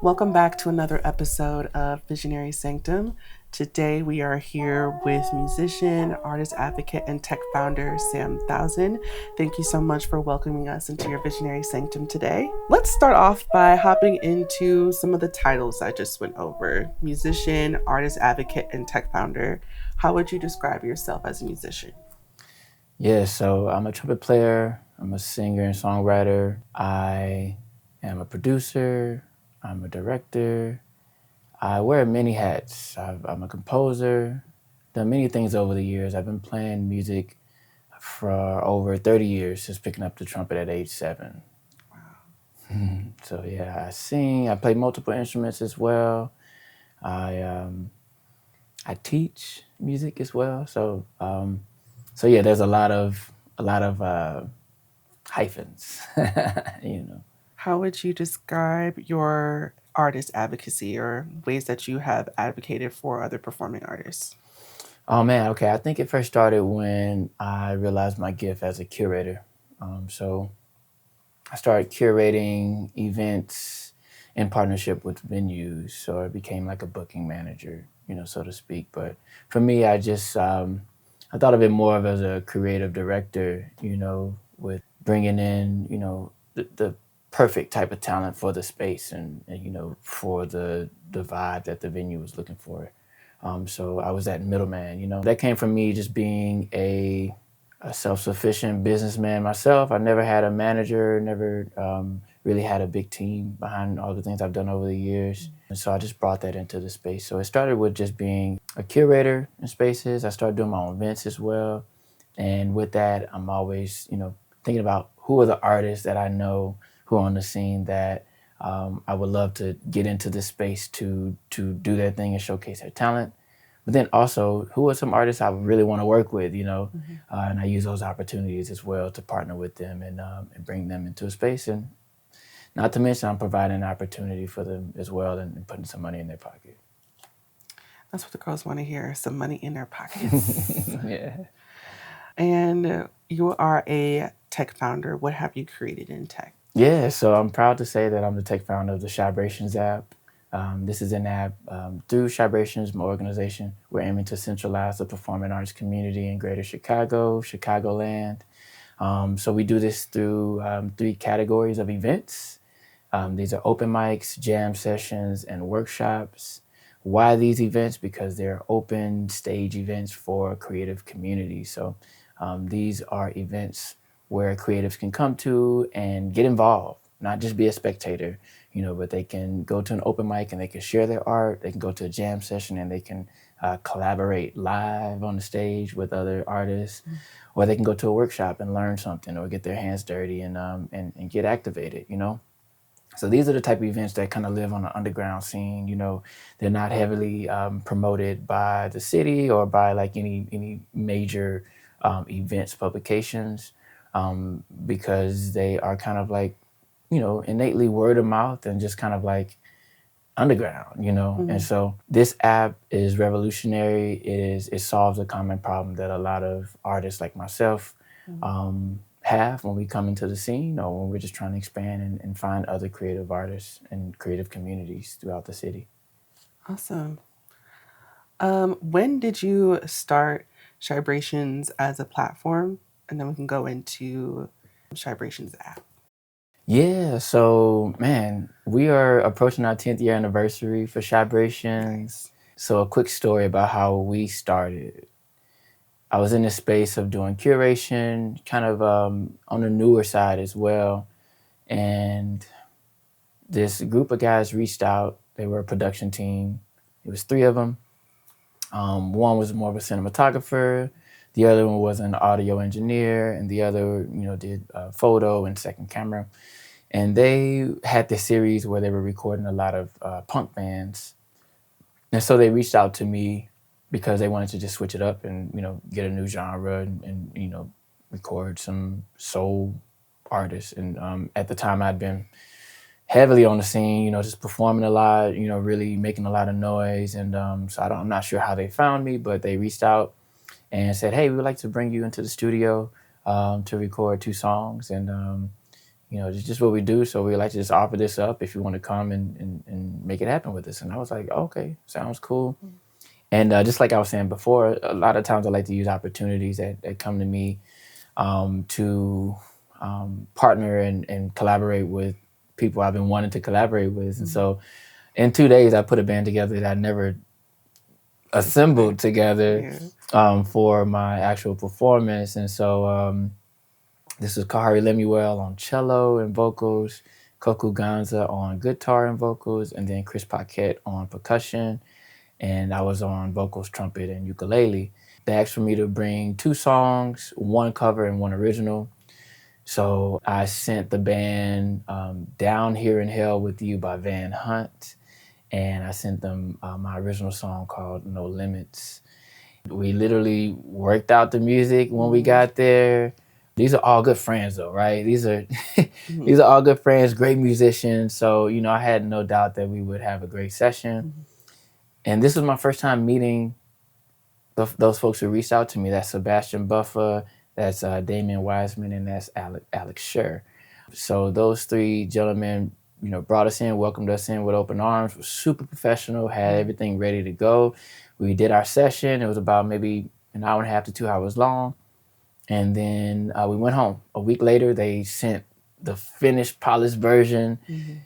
Welcome back to another episode of Visionary Sanctum. Today we are here with musician, artist advocate, and tech founder Sam Thousand. Thank you so much for welcoming us into your Visionary Sanctum today. Let's start off by hopping into some of the titles I just went over. Musician, artist advocate, and tech founder. How would you describe yourself as a musician? Yeah, so I'm a trumpet player, I'm a singer and songwriter, I am a producer, I'm a director, I wear many hats. I'm a composer, done many things over the years. I've been playing music for over 30 years, since picking up the trumpet at age 7. Wow. So yeah, I sing, I play multiple instruments as well. I teach music as well. So yeah, there's a lot of hyphens, you know. How would you describe your artist advocacy or ways that you have advocated for other performing artists? Oh man, okay. I think it first started when I realized my gift as a curator. So I started curating events in partnership with venues, so I became like a booking manager, so to speak. But for me, I just I thought of it more of as a creative director, with bringing in, the perfect type of talent for the space and for the vibe that the venue was looking for. So I was that middleman, that came from me just being a self-sufficient businessman myself. I never had a manager, never really had a big team behind all the things I've done over the years. And so I just brought that into the space. So it started with just being a curator in spaces. I started doing my own events as well. And with that, I'm always, thinking about who are the artists that I know who are on the scene that I would love to get into this space to do their thing and showcase their talent. But then also, who are some artists I really want to work with, and I use those opportunities as well to partner with them and bring them into a space. And not to mention, I'm providing an opportunity for them as well and putting some money in their pocket. That's what the girls want to hear, some money in their pockets. Yeah. And you are a tech founder. What have you created in tech? Yeah, so I'm proud to say that I'm the tech founder of the Chibrations App. This is an app through Chibrations, my organization. We're aiming to centralize the performing arts community in Greater Chicago, Chicagoland. So we do this through 3 categories of events. These are open mics, jam sessions, and workshops. Why these events? Because they're open stage events for creative communities. So these are events where creatives can come to and get involved, not just be a spectator, but they can go to an open mic and they can share their art. They can go to a jam session and they can collaborate live on the stage with other artists, or they can go to a workshop and learn something or get their hands dirty and get activated, So these are the type of events that kind of live on the underground scene. They're not heavily promoted by the city or by like any major events publications because they are kind of like, innately word of mouth and just kind of like underground, And so this app is revolutionary. It solves a common problem that a lot of artists like myself have when we come into the scene or when we're just trying to expand and find other creative artists and creative communities throughout the city. Awesome. When did you start Chibrations as a platform? And then we can go into Chibrations App. Yeah, so man, we are approaching our 10th year anniversary for Chibrations. So a quick story about how we started. I was in the space of doing curation, kind of on the newer side as well. And this group of guys reached out. They were a production team. It was 3 of them. One was more of a cinematographer. The other one was an audio engineer. And the other, did photo and second camera. And they had this series where they were recording a lot of punk bands. And so they reached out to me because they wanted to just switch it up and, get a new genre and record some soul artists. And at the time I'd been heavily on the scene, just performing a lot, really making a lot of noise. And so I'm not sure how they found me, but they reached out and said, hey, we would like to bring you into the studio to record 2 songs. And it's just what we do. So we like to just offer this up if you want to come and make it happen with us. And I was like, okay, sounds cool. And just like I was saying before, a lot of times I like to use opportunities that come to me to partner and collaborate with people I've been wanting to collaborate with. And so in 2 days, I put a band together that I never assembled together for my actual performance. And so this is Kahari Lemuel on cello and vocals, Koku Ganza on guitar and vocals, and then Chris Paquette on percussion. And I was on vocals, trumpet, and ukulele. They asked for me to bring 2 songs, 1 cover and 1 original. So I sent the band Down Here in Hell With You by Van Hunt, and I sent them my original song called No Limits. We literally worked out the music when we got there. These are all good friends though, right? These are these are all good friends, great musicians. So, I had no doubt that we would have a great session. And this was my first time meeting those folks who reached out to me. That's Sebastian Buffer, that's Damian Wiseman, and that's Alex Scher. So those 3 gentlemen, brought us in, welcomed us in with open arms, was super professional, had everything ready to go. We did our session. It was about maybe an hour and a half to 2 hours long. And then we went home. A week later, they sent the finished, polished version.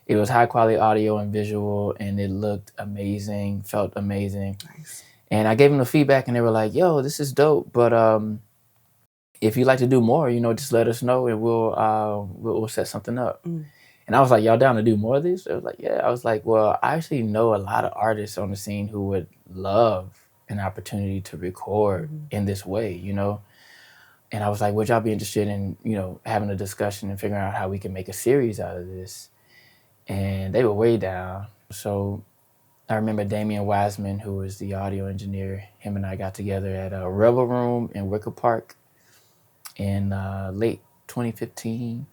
It was high quality audio and visual, and it looked amazing, felt amazing. Nice. And I gave them the feedback, and they were like, yo, this is dope, but if you'd like to do more, just let us know, and we'll set something up. And I was like, y'all down to do more of these? They was like, yeah. I was like, well, I actually know a lot of artists on the scene who would love an opportunity to record in this way, And I was like, would y'all be interested in, having a discussion and figuring out how we can make a series out of this? And they were way down. So I remember Damian Wiseman, who was the audio engineer, him and I got together at a Rebel Room in Wicker Park in late 2015.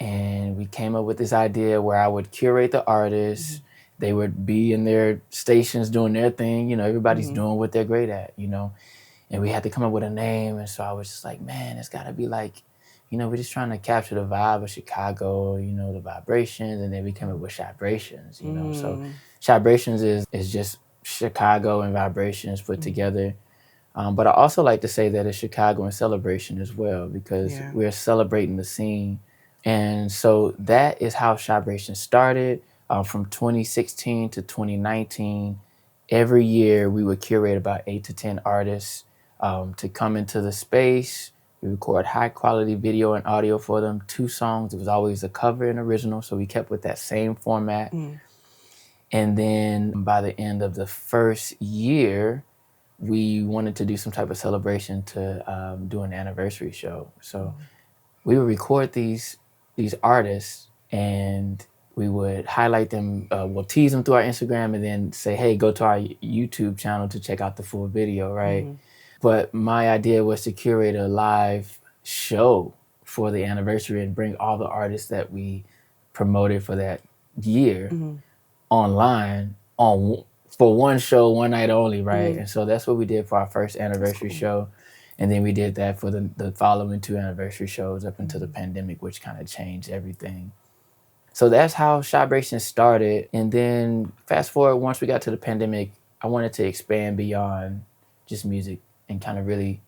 And we came up with this idea where I would curate the artists. They would be in their stations doing their thing. Everybody's doing what they're great at, And we had to come up with a name. And so I was just like, man, it's got to be like, we're just trying to capture the vibe of Chicago, the vibrations. And then we came up with Chibrations, So Chibrations is just Chicago and vibrations put together. But I also like to say that it's Chicago in celebration as well, because we're celebrating the scene. And so that is how Chibrations started. From 2016 to 2019, every year we would curate about 8 to 10 artists to come into the space. We record high quality video and audio for them, 2 songs. It was always a cover and original, so we kept with that same format. And then by the end of the first year, we wanted to do some type of celebration to do an anniversary show. So we would record these artists, and we would highlight them. We'll tease them through our Instagram, and then say, hey, go to our YouTube channel to check out the full video, right? But my idea was to curate a live show for the anniversary and bring all the artists that we promoted for that year online for one show, one night only, right? And so that's what we did for our first anniversary show. And then we did that for the following 2 anniversary shows up until the pandemic, which kind of changed everything. So that's how Chibrations started. And then fast forward, once we got to the pandemic, I wanted to expand beyond just music and kind of really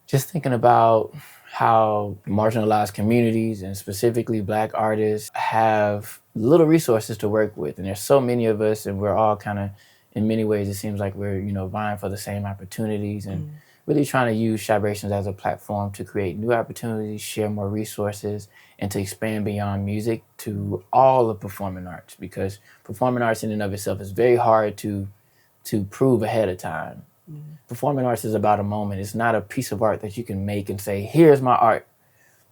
just thinking about how marginalized communities and specifically Black artists have little resources to work with. And there's so many of us, and we're all kind of, in many ways, it seems like we're, vying for the same opportunities, and really trying to use Chibrations as a platform to create new opportunities, share more resources, and to expand beyond music to all of performing arts, because performing arts in and of itself is very hard to prove ahead of time. Performing arts is about a moment. It's not a piece of art that you can make and say, here's my art.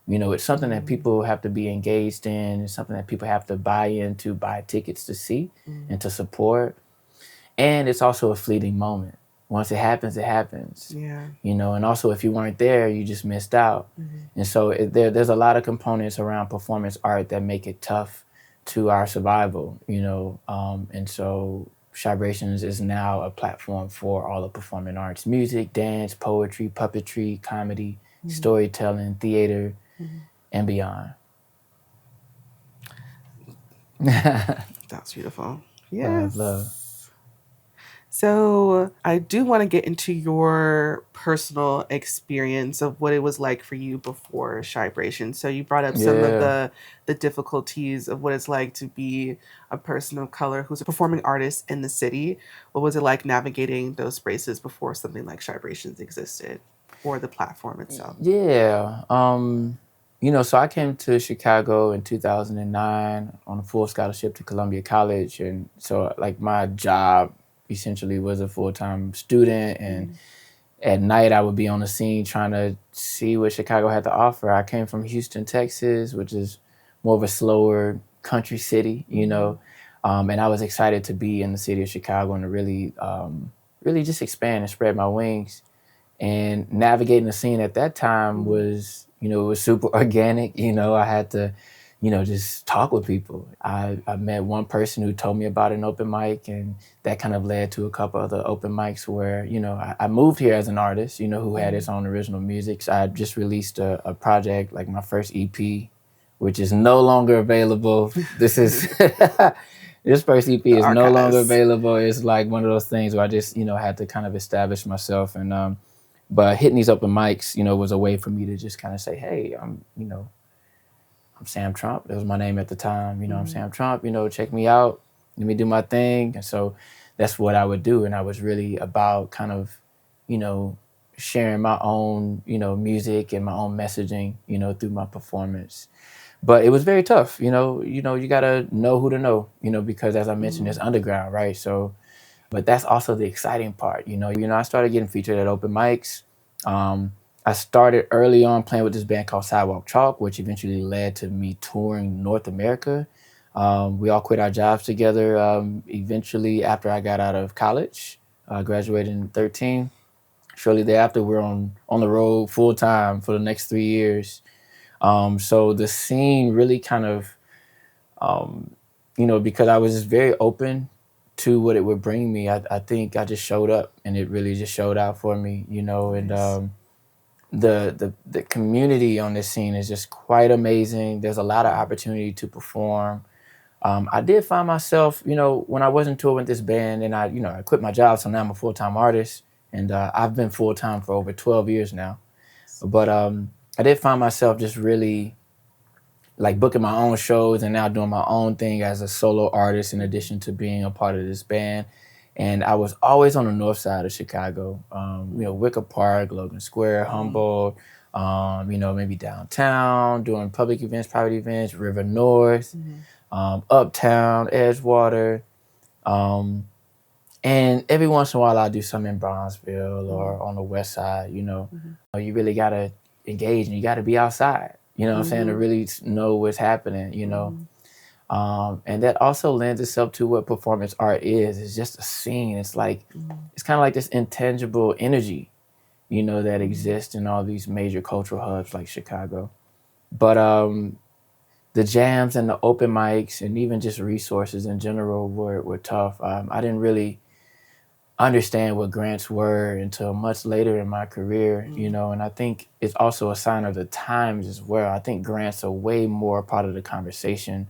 It's something that people have to be engaged in. It's something that people have to buy into, buy tickets to see and to support. And it's also a fleeting moment. Once it happens, it happens. And also if you weren't there, you just missed out. And so there's a lot of components around performance art that make it tough to our survival, and so Chibrations is now a platform for all of performing arts: music, dance, poetry, puppetry, comedy, storytelling, theater. and beyond. That's beautiful. Yes. Love. So I do want to get into your personal experience of what it was like for you before Chibrations. So you brought up some of the difficulties of what it's like to be a person of color who's a performing artist in the city. What was it like navigating those spaces before something like Chibrations existed or the platform itself? Yeah. So I came to Chicago in 2009 on a full scholarship to Columbia College. And so like my job essentially was a full-time student. And at night I would be on the scene trying to see what Chicago had to offer. I came from Houston, Texas, which is more of a slower country city, and I was excited to be in the city of Chicago and to really just expand and spread my wings. And navigating the scene at that time was, it was super organic. I had to, just talk with people. I met one person who told me about an open mic, and that kind of led to a couple other open mics where, I moved here as an artist, who had its own original music. So I just released a project, like my first EP, which is no longer available. This first EP is no longer available. It's like one of those things where I just, had to kind of establish myself. And but hitting these open mics, was a way for me to just kind of say, hey, I'm Sam Trump. That was my name at the time. I'm Sam Trump, check me out. Let me do my thing. And so that's what I would do. And I was really about kind of, sharing my own, music and my own messaging, through my performance. But it was very tough. You got to know who to know, because as I mentioned, it's underground, right? So, but that's also the exciting part. I started getting featured at open mics. I started early on playing with this band called Sidewalk Chalk, which eventually led to me touring North America. We all quit our jobs together eventually after I got out of college. I graduated in 2013. Shortly thereafter, we're on the road full time for the next 3 years. So the scene really kind of, because I was just very open to what it would bring me, I think I just showed up, and it really just showed out for me, and the community on this scene is just quite amazing. There's a lot of opportunity to perform. I did find myself, when I wasn't touring with this band, and I quit my job, so now I'm a full-time artist, and I've been full-time for over 12 years now. But I did find myself just really like booking my own shows and now doing my own thing as a solo artist in addition to being a part of this band. And I was always on the north side of Chicago, Wicker Park, Logan Square, Humboldt, maybe downtown, doing public events, private events, River North, Uptown, Edgewater. And every once in a while I'll do something in Bronzeville or on the west side, You really got to engage and you got to be outside, what I'm saying, to really know what's happening, And that also lends itself to what performance art is. It's just a scene. It's like, it's kind of like this intangible energy, that exists in all these major cultural hubs like Chicago. But the jams and the open mics and even just resources in general were tough. I didn't really understand what grants were until much later in my career, and I think it's also a sign of the times as well. I think grants are way more part of the conversation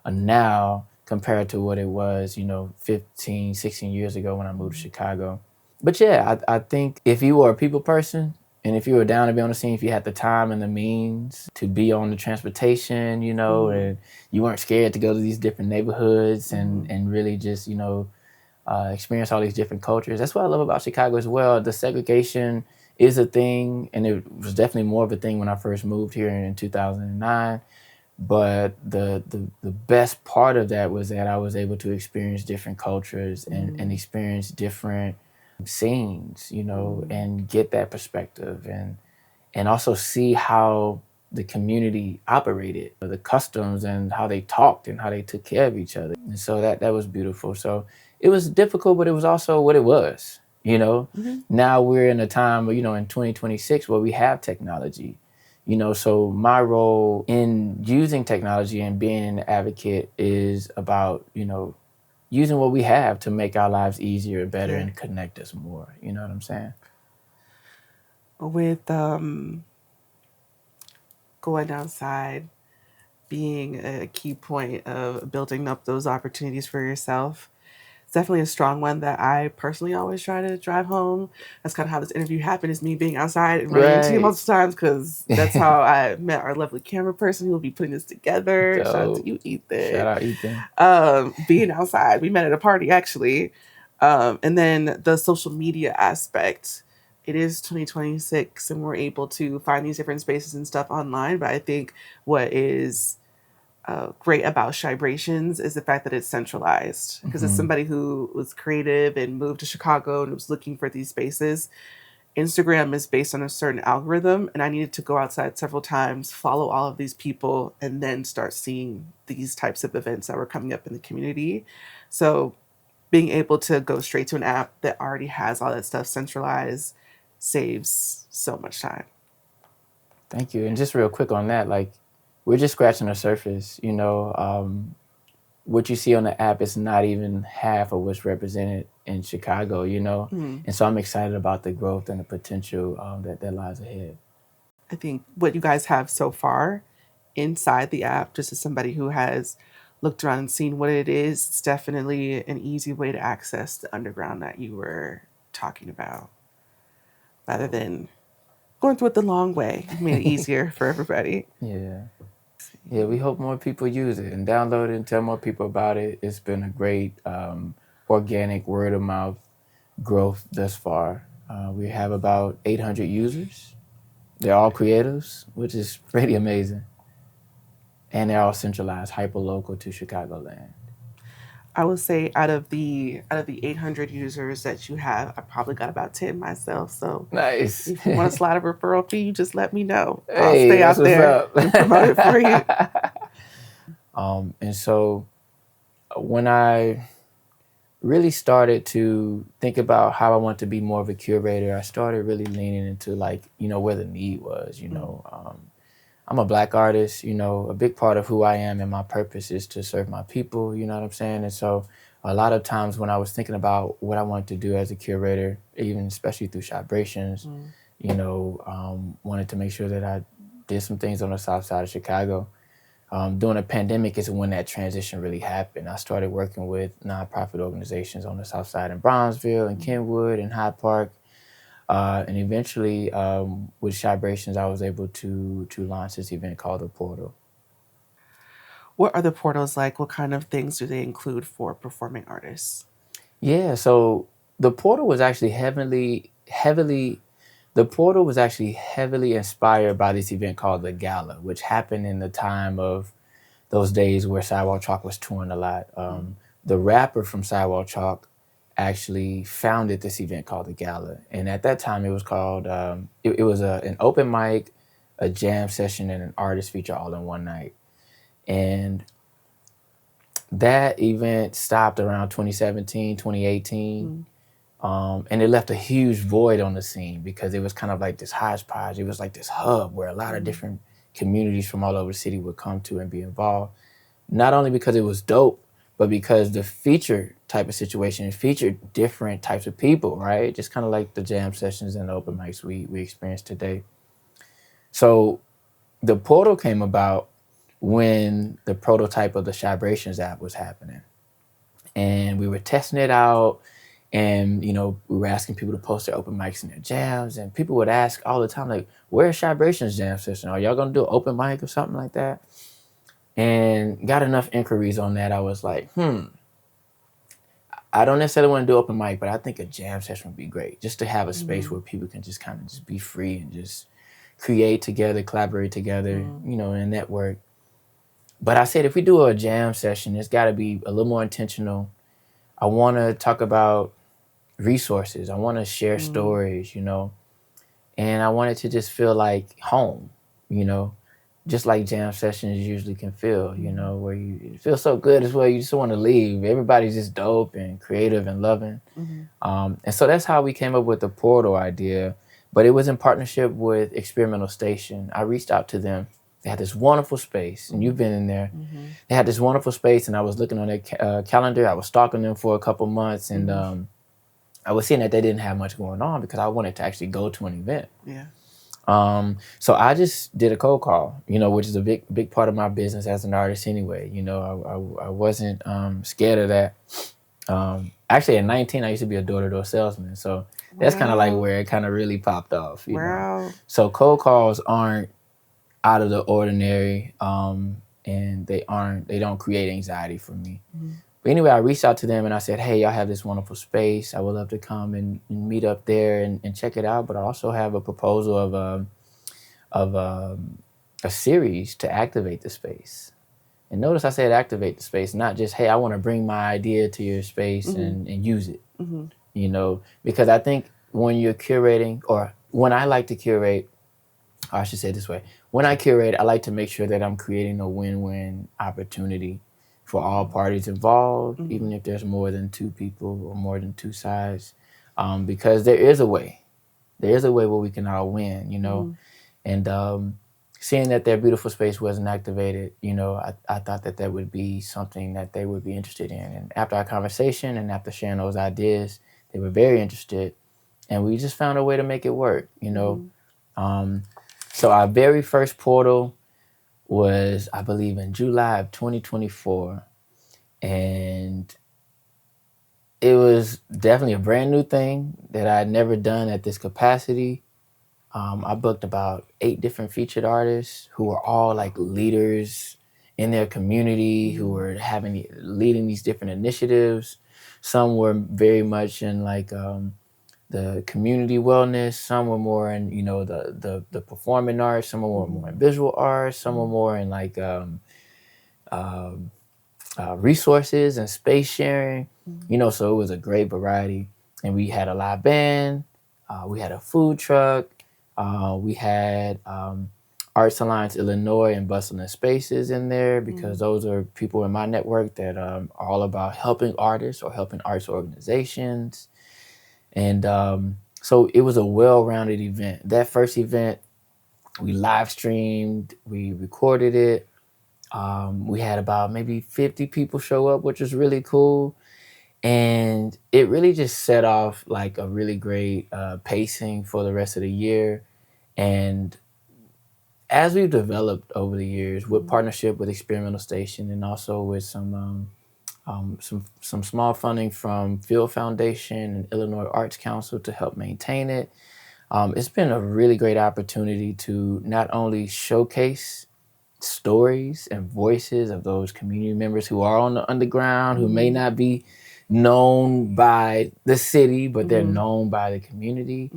now compared to what it was, 15, 16 years ago when I moved to Chicago. But yeah, I think if you were a people person and if you were down to be on the scene, if you had the time and the means to be on the transportation, and you weren't scared to go to these different neighborhoods and really just, experience all these different cultures. That's what I love about Chicago as well. The segregation is a thing, and it was definitely more of a thing when I first moved here in 2009. But the best part of that was that I was able to experience different cultures and experience different scenes, and get that perspective and also see how the community operated, the customs and how they talked and how they took care of each other. And so that was beautiful. So it was difficult, but it was also what it was, Now we're in a time, in 2026 where we have technology, so my role in using technology and being an advocate is about, using what we have to make our lives easier, better, and connect us more. You know what I'm saying? With going outside being a key point of building up those opportunities for yourself. It's definitely a strong one that I personally always try to drive home. That's kind of how this interview happened, is me being outside and running into you Right. multiple times, because that's how I met our lovely camera person who will be putting this together. Shout out to Dope. you, Shout Ethan. out Ethan. Being outside. We met at a party, actually. And then the social media aspect. It is 2026 and we're able to find these different spaces and stuff online. But I think what is great about Chibrations is the fact that it's centralized. Because as somebody who was creative and moved to Chicago and was looking for these spaces, Instagram is based on a certain algorithm, and I needed to go outside several times, follow all of these people, and then start seeing these types of events that were coming up in the community. So being able to go straight to an app that already has all that stuff centralized saves so much time. Thank you. And just real quick on that, like, we're just scratching the surface. What you see on the app is not even half of what's represented in Chicago, And so I'm excited about the growth and the potential that lies ahead. I think what you guys have so far inside the app, just as somebody who has looked around and seen what it is, it's definitely an easy way to access the underground that you were talking about, rather than going through it the long way. It made it easier for everybody. Yeah, we hope more people use it and download it and tell more people about it. It's been a great organic word of mouth growth thus far. We have about 800 users. They're all creatives, which is pretty amazing. And they're all centralized, hyper-local to Chicagoland. I would say out of the 800 users that you have, I probably got about 10 myself. So nice. If you want to slide a referral fee, you just let me know. Hey, I'll stay out there and promote it for you. And so when I really started to think about how I want to be more of a curator, I started really leaning into where the need was, I'm a Black artist, a big part of who I am and my purpose is to serve my people, you know what I'm saying? And so a lot of times when I was thinking about what I wanted to do as a curator, even especially through Chibrations, wanted to make sure that I did some things on the south side of Chicago. During the pandemic is when that transition really happened. I started working with nonprofit organizations on the south side in Brownsville and Kenwood and Hyde Park. And eventually, with Chibrations, I was able to launch this event called The Portal. What are the portals like? What kind of things do they include for performing artists? Yeah, so The Portal was actually heavily inspired by this event called The Gala, which happened in the time of those days where Sidewalk Chalk was touring a lot. The rapper from Sidewalk Chalk actually founded this event called The Gala. And at that time, it was called, it was an open mic, a jam session, and an artist feature all in one night. And that event stopped around 2017, 2018. And it left a huge void on the scene because it was kind of like this hodgepodge. It was like this hub where a lot of different communities from all over the city would come to and be involved. Not only because it was dope, but because the feature type of situation featured different types of people, right? Just kind of like the jam sessions and the open mics we experience today. So the portal came about when the prototype of the Chibrations app was happening. And we were testing it out. And, we were asking people to post their open mics and their jams. And people would ask all the time, like, where's Chibrations jam session? Are y'all going to do an open mic or something like that? And got enough inquiries on that. I was like, I don't necessarily want to do open mic, but I think a jam session would be great. Just to have a space where people can just kind of just be free and just create together, collaborate together, and network. But I said, if we do a jam session, it's got to be a little more intentional. I want to talk about resources. I want to share stories, and I want it to just feel like home, just like jam sessions usually can feel, where you feel so good as well. You just want to leave. Everybody's just dope and creative and loving. And so that's how we came up with the portal idea. But it was in partnership with Experimental Station. I reached out to them. They had this wonderful space, and you've been in there. They had this wonderful space, and I was looking on their calendar. I was stalking them for a couple months, and I was seeing that they didn't have much going on because I wanted to actually go to an event. Yeah. So I just did a cold call, which is a big part of my business as an artist anyway. I wasn't scared of that. Actually, at 19, I used to be a door-to-door salesman. So that's kind of like Wow. where it kind of really popped off. Wow. So cold calls aren't out of the ordinary, and they don't create anxiety for me. Mhm. But anyway, I reached out to them and I said, hey, y'all have this wonderful space. I would love to come and meet up there and check it out. But I also have a proposal of a series to activate the space. And notice I said activate the space, not just, hey, I want to bring my idea to your space and use it, because I think when you're curating, or when I like to curate, or I should say it this way, when I curate, I like to make sure that I'm creating a win-win opportunity for all parties involved, even if there's more than two people or more than two sides, because there is a way where we can all win. And seeing that their beautiful space wasn't activated, I thought that would be something that they would be interested in. And after our conversation and after sharing those ideas, they were very interested, and we just found a way to make it work. So our very first portal was, I believe, in July of 2024, and it was definitely a brand new thing that I had never done at this capacity. I booked about 8 different featured artists who were all like leaders in their community, who were leading these different initiatives. Some were very much in like the community wellness. Some were more in the performing arts. Some were more in visual arts. Some were more in like resources and space sharing. So it was a great variety. And we had a live band. We had a food truck. We had Arts Alliance Illinois and Bustling Spaces in there, because those are people in my network that are all about helping artists or helping arts organizations. And so it was a well-rounded event. That first event, we live streamed, we recorded it. We had about maybe 50 people show up, which was really cool. And it really just set off like a really great pacing for the rest of the year. And as we've developed over the years with partnership with Experimental Station, and also with some small funding from Field Foundation and Illinois Arts Council to help maintain it, it's been a really great opportunity to not only showcase stories and voices of those community members who are on the underground, who may not be known by the city, but they're known by the community.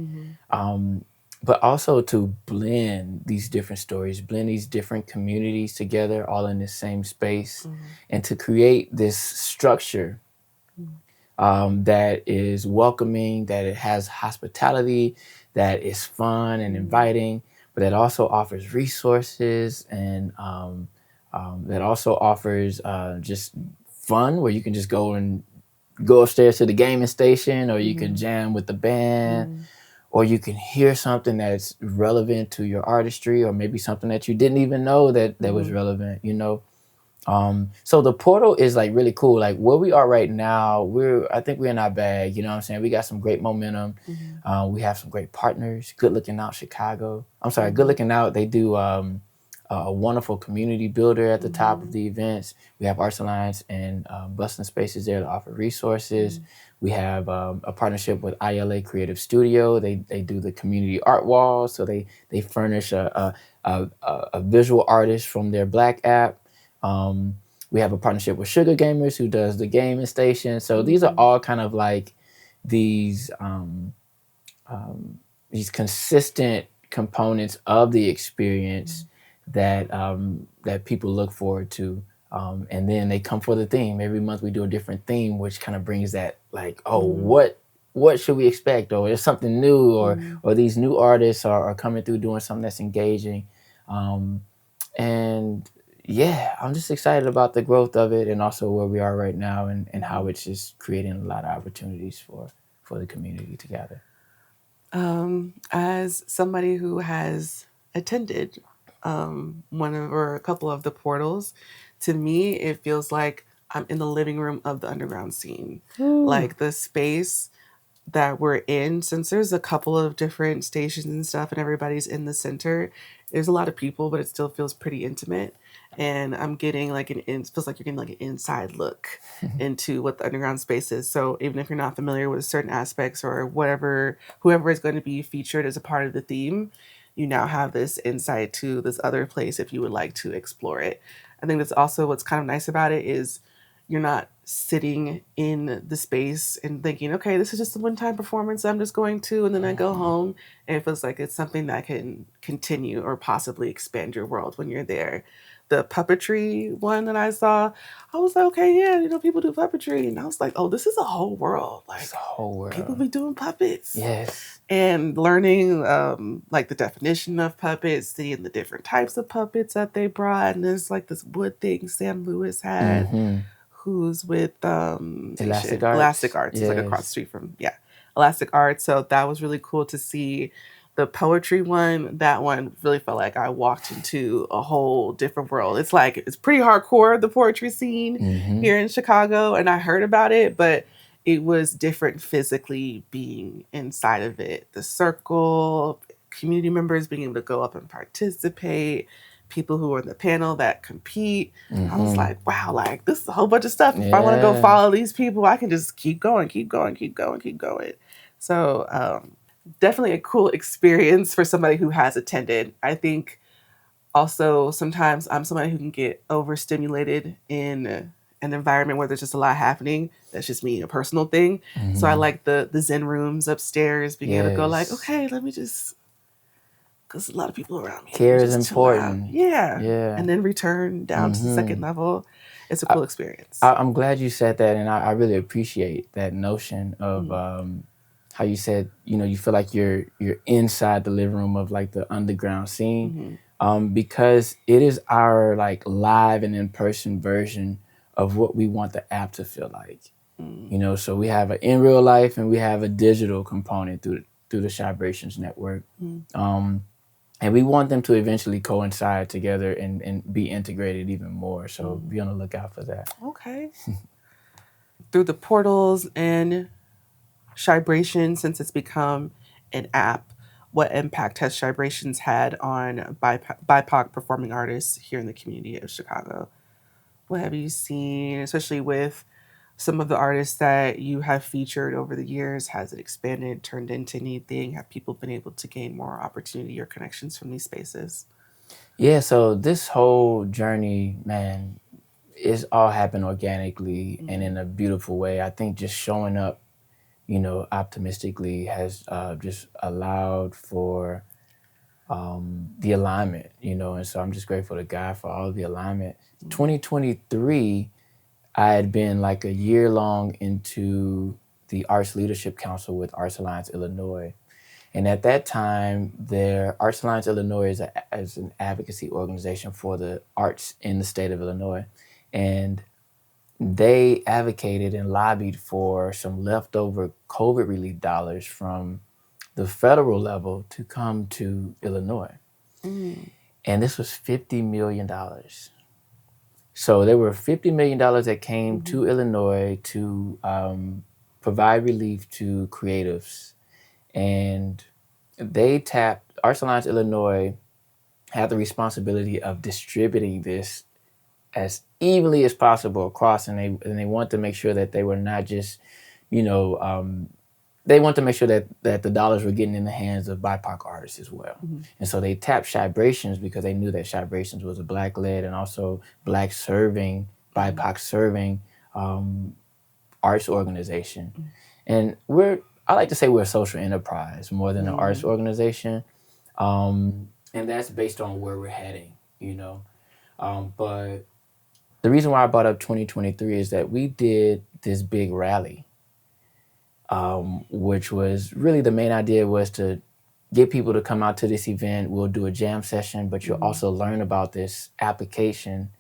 But also to blend these different stories, blend these different communities together, all in the same space, and to create this structure that is welcoming, that it has hospitality, that is fun and inviting, but that also offers resources, and that also offers just fun, where you can just go upstairs to the gaming station, or you can jam with the band, or you can hear something that's relevant to your artistry, or maybe something that you didn't even know that was relevant. So the portal is like really cool. Like where we are right now, I think we're in our bag. You know what I'm saying? We got some great momentum. We have some great partners. Good Looking Out Chicago. I'm sorry, Good Looking Out. They do a wonderful community builder at the top of the events. We have Arts Alliance and Bustling Spaces there to offer resources. We have a partnership with ILA Creative Studio. They do the community art wall. So they furnish a visual artist from their Black app. We have a partnership with Sugar Gamers, who does the gaming station. So these are all kind of like these consistent components of the experience that people look forward to. And then they come for the theme. Every month we do a different theme, which kind of brings that like, what should we expect? Or there's something new, or these new artists are coming through doing something that's engaging. And yeah, I'm just excited about the growth of it, and also where we are right now, and how it's just creating a lot of opportunities for the community to gather. As somebody who has attended one of or a couple of the portals, to me, it feels like I'm in the living room of the underground scene. Like the space that we're in, since there's a couple of different stations and stuff and everybody's in the center, there's a lot of people, but it still feels pretty intimate. And I'm getting like it feels like you're getting like an inside look into what the underground space is. So even if you're not familiar with certain aspects or whatever, whoever is going to be featured as a part of the theme, you now have this insight to this other place if you would like to explore it. I think that's also what's kind of nice about it is you're not sitting in the space and thinking, okay, this is just a one-time performance I'm just going to, and then I go home. And it feels like it's something that can continue or possibly expand your world when you're there. The puppetry one that I saw, I was like, okay, yeah, people do puppetry. And I was like, oh, this is a whole world. Like, It's a whole world. People be doing puppets. Yes. And learning like the definition of puppets, seeing the different types of puppets that they brought. And there's like this wood thing Sam Lewis had, who's with Elastic Arts. It's like across the street from Elastic Arts. So that was really cool to see. The poetry one, that one really felt like I walked into a whole different world. It's like, it's pretty hardcore, the poetry scene here in Chicago, and I heard about it, but it was different physically being inside of it. The circle, community members being able to go up and participate, people who are in the panel that compete. I was like, wow, like this is a whole bunch of stuff. If I want to go follow these people, I can just keep going. So definitely a cool experience for somebody who has attended. I think also sometimes I'm somebody who can get overstimulated in an environment where there's just a lot happening. That's just me, a personal thing. So I like the Zen rooms upstairs, being able to go like, okay, let me just, because a lot of people around me. Care is important. Yeah. And then return down to the second level. It's a cool experience. I'm glad you said that, and I really appreciate that notion of how you said, you feel like you're inside the living room of like the underground scene, because it is our like live and in-person version of what we want the app to feel like. So we have an in real life and we have a digital component through the Chibrations network. And we want them to eventually coincide together and be integrated even more. So be on the lookout for that. Okay. Through the portals and Chibration, since it's become an app, what impact has Chibrations had on BIPOC performing artists here in the community of Chicago? What have you seen, especially with some of the artists that you have featured over the years? Has it expanded, turned into anything? Have people been able to gain more opportunity or connections from these spaces? Yeah, so this whole journey, man, it's all happened organically and in a beautiful way. I think just showing up, optimistically has just allowed for the alignment, and so I'm just grateful to God for all of the alignment. 2023, I had been like a year long into the Arts Leadership Council with Arts Alliance Illinois. And at that time, Arts Alliance Illinois is an advocacy organization for the arts in the state of Illinois. And they advocated and lobbied for some leftover COVID relief dollars from the federal level to come to Illinois. And this was $50 million. So there were $50 million that came to Illinois to provide relief to creatives. And they tapped, Arts Alliance Illinois had the responsibility of distributing this as evenly as possible across, and they want to make sure that they were not just, they want to make sure that the dollars were getting in the hands of BIPOC artists as well. And so they tapped Chibrations because they knew that Chibrations was a Black-led and also Black-serving, BIPOC-serving arts organization. And I like to say we're a social enterprise more than an arts organization. And that's based on where we're heading, But the reason why I brought up 2023 is that we did this big rally, which was really the main idea was to get people to come out to this event. We'll do a jam session, but you'll also learn about this application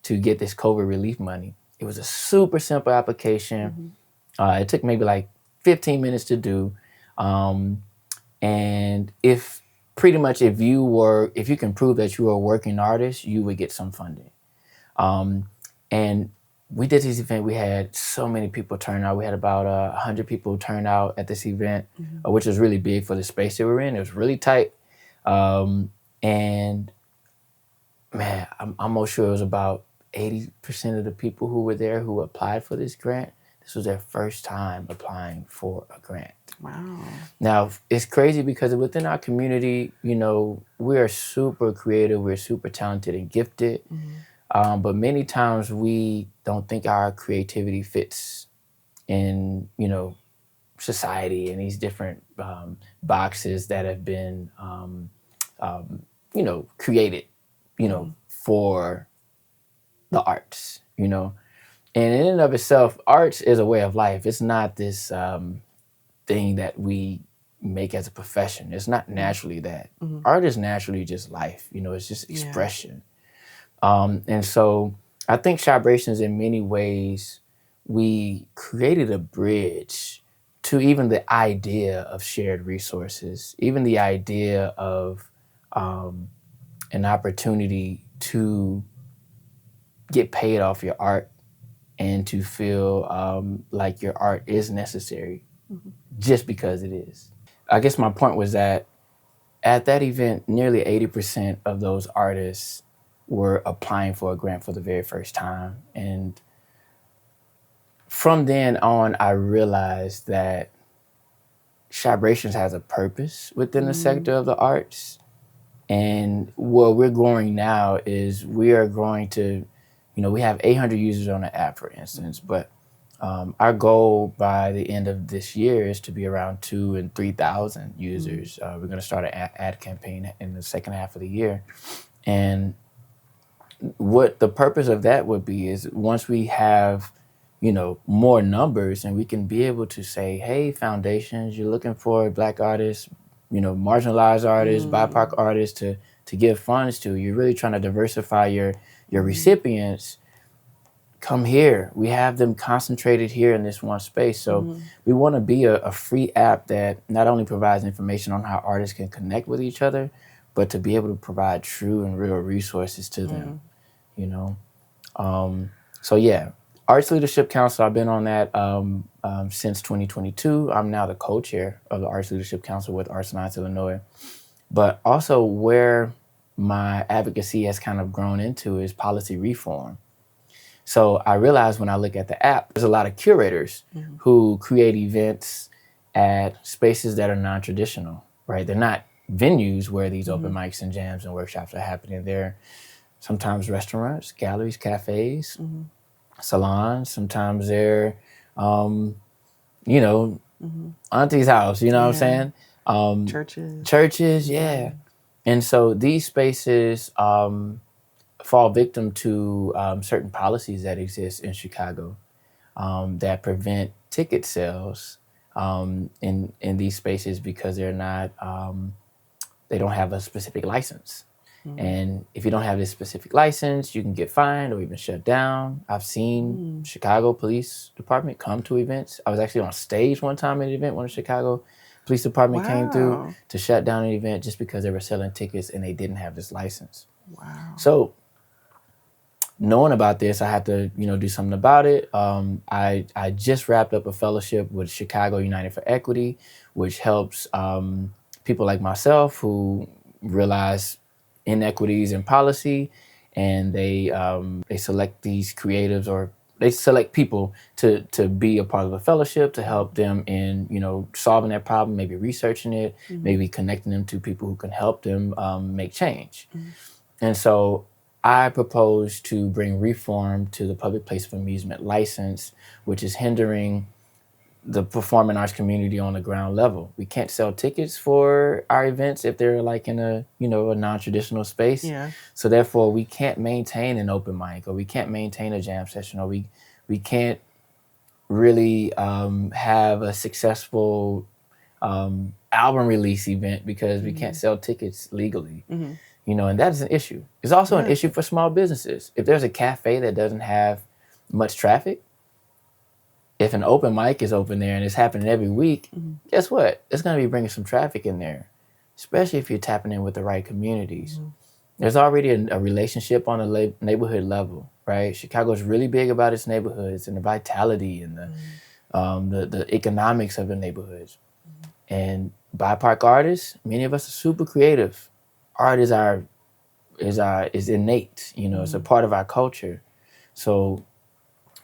to get this COVID relief money. It was a super simple application. It took maybe like 15 minutes to do. And if you can prove that you are a working artist, you would get some funding. And we did this event. We had so many people turn out. We had about 100 people turn out at this event, which was really big for the space that we were in. It was really tight. And man, I'm almost sure it was about 80% of the people who were there who applied for this grant, this was their first time applying for a grant. Wow. Now, it's crazy because within our community, you know, we are super creative, we're super talented and gifted, but many times we don't think our creativity fits in, you know, society and these different boxes that have been, you know, created, you know, for the arts, you know. And in and of itself, arts is a way of life. It's not this thing that we make as a profession. It's not naturally that. Art is naturally just life, you know, it's just expression. And so I think Chibrations, in many ways, we created a bridge to even the idea of shared resources, even the idea of an opportunity to get paid off your art and to feel like your art is necessary just because it is. I guess my point was that at that event, nearly 80% of those artists were applying for a grant for the very first time. And from then on, I realized that Chibrations has a purpose within the sector of the arts. And what we're growing now is we are growing to, you know, we have 800 users on the app, for instance, but our goal by the end of this year is to be around 2,000 and 3,000 users. We're going to start an ad campaign in the second half of the year. And what the purpose of that would be is once we have, you know, more numbers and we can be able to say, hey, foundations, you're looking for Black artists, you know, marginalized artists, BIPOC artists to give funds to. You're really trying to diversify your recipients. Come here. We have them concentrated here in this one space. So we want to be a free app that not only provides information on how artists can connect with each other, but to be able to provide true and real resources to them, you know? So yeah, Arts Leadership Council, I've been on that since 2022. I'm now the co-chair of the Arts Leadership Council with Arts Alliance Illinois. But also where my advocacy has kind of grown into is policy reform. So I realized when I look at the app, there's a lot of curators who create events at spaces that are non-traditional, right? They're not venues where these open mics and jams and workshops are happening. They're sometimes restaurants, galleries, cafes, salons. Sometimes they're, you know, auntie's house, you know what I'm saying? Churches, yeah. And so these spaces fall victim to certain policies that exist in Chicago that prevent ticket sales in these spaces because they're not, they don't have a specific license. And if you don't have this specific license, you can get fined or even shut down. I've seen Chicago Police Department come to events. I was actually on stage one time at an event when the Chicago Police Department came through to shut down an event just because they were selling tickets and they didn't have this license. Wow. So knowing about this, I had to, you know, do something about it. I just wrapped up a fellowship with Chicago United for Equity, which helps people like myself who realize inequities in policy, and they select these creatives, or they select people to be a part of a fellowship to help them in, you know, solving that problem, maybe researching it, maybe connecting them to people who can help them make change. And so I propose to bring reform to the public place of amusement license, which is hindering the performing arts community on the ground level. We can't sell tickets for our events if they're like in a, you know, a non-traditional space. So therefore we can't maintain an open mic, or we can't maintain a jam session, or we can't really have a successful album release event because we can't sell tickets legally. You know, and that is an issue. It's also an issue for small businesses. If there's a cafe that doesn't have much traffic, if an open mic is open there and it's happening every week, guess what? It's going to be bringing some traffic in there, especially if you're tapping in with the right communities. There's already a relationship on a neighborhood level. right? Chicago is really big about its neighborhoods and the vitality and the economics of the neighborhoods. And BIPOC artists, many of us are super creative. Art is innate, it's a part of our culture. So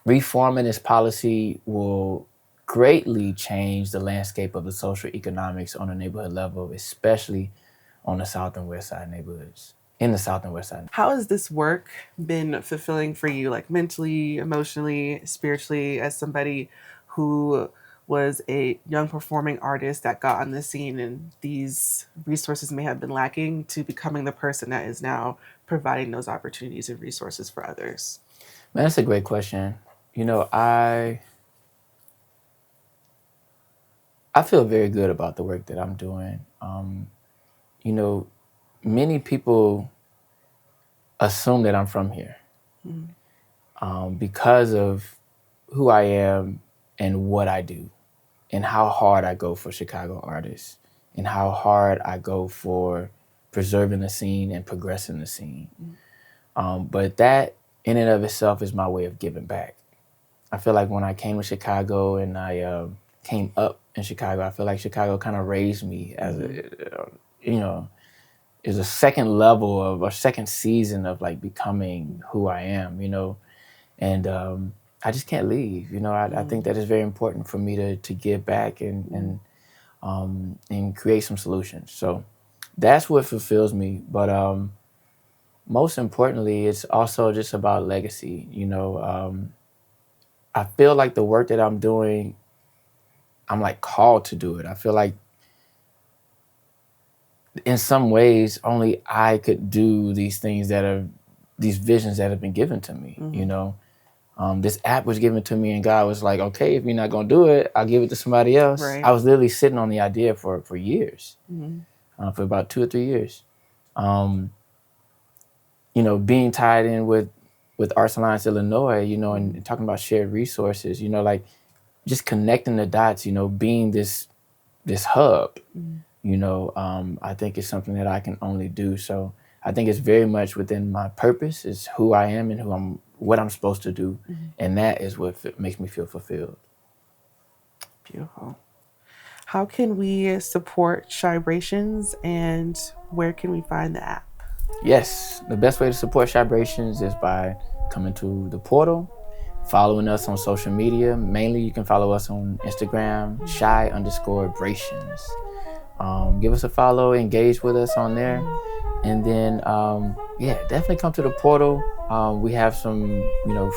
reforming this policy will greatly change the landscape of the social economics on a neighborhood level, especially on the South and West Side neighborhoods, in the South and West Side. How has this work been fulfilling for you, like mentally, emotionally, spiritually, as somebody who was a young performing artist that got on the scene and these resources may have been lacking, to becoming the person that is now providing those opportunities and resources for others? Man, that's a great question. I feel very good about the work that I'm doing. Many people assume that I'm from here because of who I am and what I do and how hard I go for Chicago artists and how hard I go for preserving the scene and progressing the scene. But that in and of itself is my way of giving back. I feel like when I came to Chicago and I came up in Chicago, I feel like Chicago kind of raised me as is a second level of a second season of like becoming who I am, and I just can't leave. I think that is very important for me to give back and create some solutions. So that's what fulfills me. But most importantly, it's also just about legacy. I feel like the work that I'm doing, I'm like called to do it. I feel like in some ways only I could do these things these visions that have been given to me. This app was given to me and God was like, okay, if you're not gonna do it, I'll give it to somebody else. Right. I was literally sitting on the idea for years, for about 2 or 3 years. Being tied in with Arts Alliance Illinois, and talking about shared resources, like just connecting the dots, being this hub, I think it's something that I can only do. So I think it's very much within my purpose, is who I am and what I'm supposed to do. And that is what makes me feel fulfilled. Beautiful. How can we support Chibrations and where can we find the app? Yes, the best way to support Chibrations is by coming to the portal, following us on social media. Mainly, you can follow us on Instagram, _brations. Give us a follow, engage with us on there. And then, definitely come to the portal. We have some,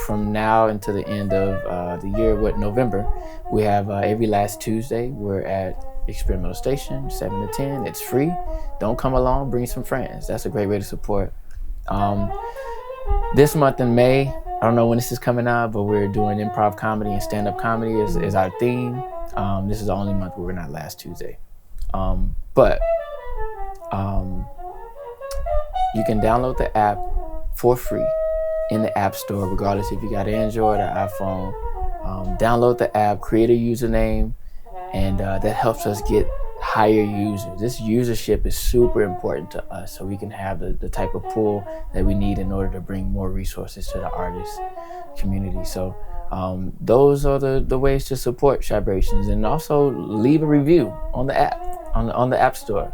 from now until the end of the year, November, we have every last Tuesday, we're at Experimental Station, 7 to 10. It's free. Don't come along, bring some friends. That's a great way to support. This month in May, I don't know when this is coming out, but we're doing improv comedy and stand-up comedy is our theme. This is the only month where we're not last Tuesday. But you can download the app for free in the App Store, regardless if you got Android or iPhone. Download the app, create a username, and that helps us get higher users. This usership is super important to us, so we can have the type of pool that we need in order to bring more resources to the artist community. So those are the ways to support Chibrations, and also leave a review on the app, on the App Store.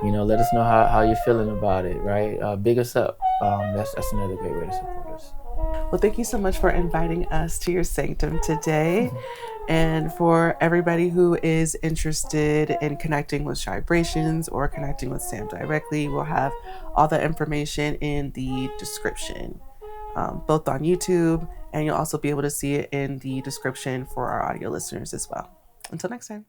Let us know how you're feeling about it, right? Big us up. That's another great way to support us. Well, thank you so much for inviting us to your sanctum today. And for everybody who is interested in connecting with Chibrations or connecting with Sam directly, we'll have all the information in the description, both on YouTube, and you'll also be able to see it in the description for our audio listeners as well. Until next time.